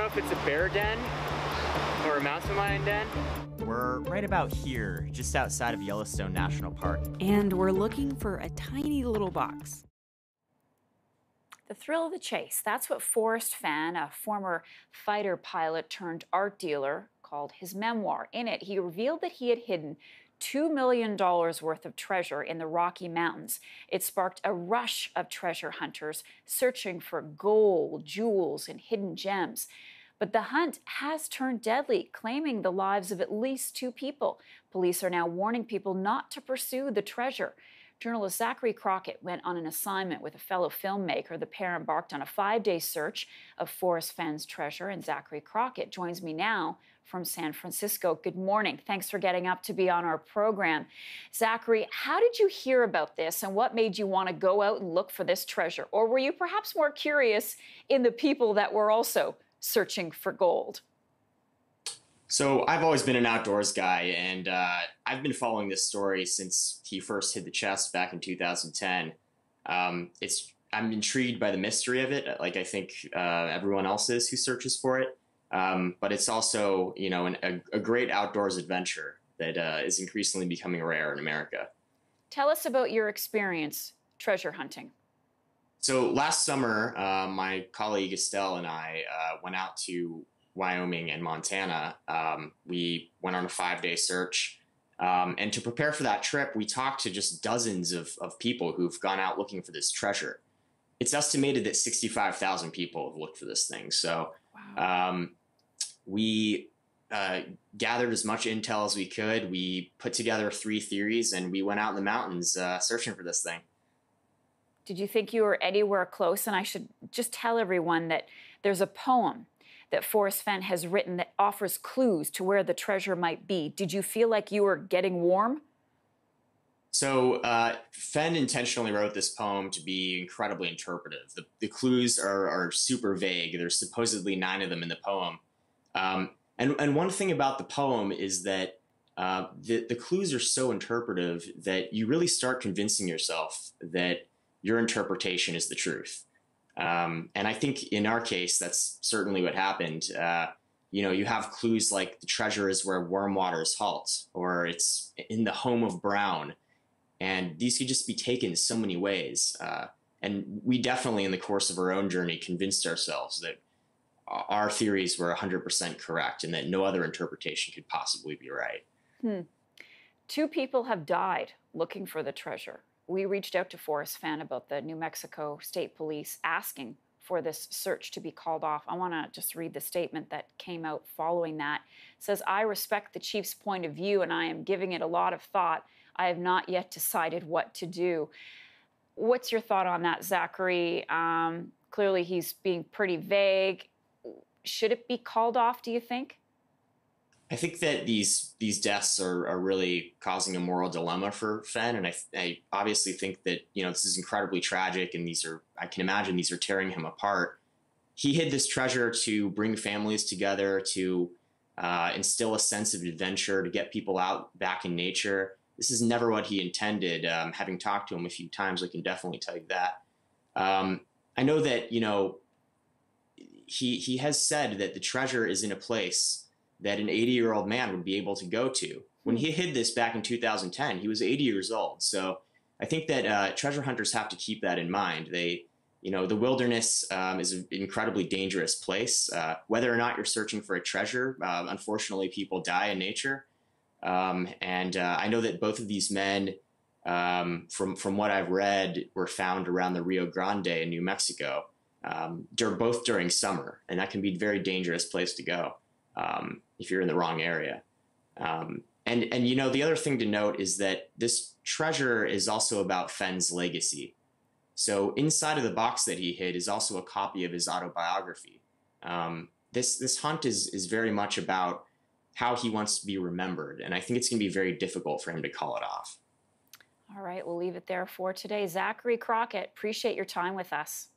know if it's a bear den or a mountain lion den. We're right about here, just outside of Yellowstone National Park. And we're looking for a tiny little box. The thrill of the chase. That's what Forrest Fenn, a former fighter pilot turned art dealer, called his memoir. In it, he revealed that he had hidden $2 million worth of treasure in the Rocky Mountains. It sparked a rush of treasure hunters searching for gold, jewels, and hidden gems. But the hunt has turned deadly, claiming the lives of at least 2 people. Police are now warning people not to pursue the treasure. Journalist Zachary Crockett went on an assignment with a fellow filmmaker. The pair embarked on a 5-day search of Forrest Fenn's treasure, and Zachary Crockett joins me now from San Francisco. Good morning. Thanks for getting up to be on our program. Zachary, how did you hear about this, and what made you want to go out and look for this treasure? Or were you perhaps more curious in the people that were also searching for gold? So I've always been an outdoors guy, and I've been following this story since he first hit the chest back in 2010. I'm intrigued by the mystery of it, like I think everyone else is who searches for it. But it's also, you know, a great outdoors adventure that is increasingly becoming rare in America. Tell us about your experience treasure hunting. So last summer, my colleague Estelle and I went out to Wyoming and Montana. We went on a 5-day search. And to prepare for that trip, we talked to just dozens of people who've gone out looking for this treasure. It's estimated that 65,000 people have looked for this thing. So Wow. We gathered as much intel as we could. We put together 3 theories, and we went out in the mountains searching for this thing. Did you think you were anywhere close? And I should just tell everyone that there's a poem that Forrest Fenn has written that offers clues to where the treasure might be. Did you feel like you were getting warm? So Fenn intentionally wrote this poem to be incredibly interpretive. The clues are super vague. There's supposedly 9 of them in the poem. And one thing about the poem is that the clues are so interpretive that you really start convincing yourself that your interpretation is the truth. And I think in our case, that's certainly what happened. You know, you have clues like the treasure is where warm waters halt, or it's in the home of Brown. And these could just be taken so many ways. And we definitely, in the course of our own journey, convinced ourselves that our theories were 100% correct and that no other interpretation could possibly be right. 2 people have died looking for the treasure. We reached out to Forrest Fenn about the New Mexico State Police asking for this search to be called off. I want to just read the statement that came out following that. It says, "I respect the chief's point of view and I am giving it a lot of thought. I have not yet decided what to do." What's your thought on that, Zachary? Clearly he's being pretty vague. Should it be called off, do you think? I think that these deaths are really causing a moral dilemma for Fenn, and I obviously think that, you know, this is incredibly tragic, and I can imagine these are tearing him apart. He hid this treasure to bring families together, to instill a sense of adventure, to get people out back in nature. This is never what he intended. Having talked to him a few times, I can definitely tell you that. I know that, you know, he has said that the treasure is in a place that an 80-year-old man would be able to go to. When he hid this back in 2010, he was 80 years old. So I think that treasure hunters have to keep that in mind. You know, the wilderness is an incredibly dangerous place. Whether or not you're searching for a treasure, unfortunately, people die in nature. And I know that both of these men, from what I've read, were found around the Rio Grande in New Mexico, both during summer, and that can be a very dangerous place to go if you're in the wrong area. And you know, the other thing to note is that this treasure is also about Fenn's legacy. So inside of the box that he hid is also a copy of his autobiography. This hunt is very much about how he wants to be remembered, and I think it's going to be very difficult for him to call it off. All right, we'll leave it there for today. Zachary Crockett, appreciate your time with us.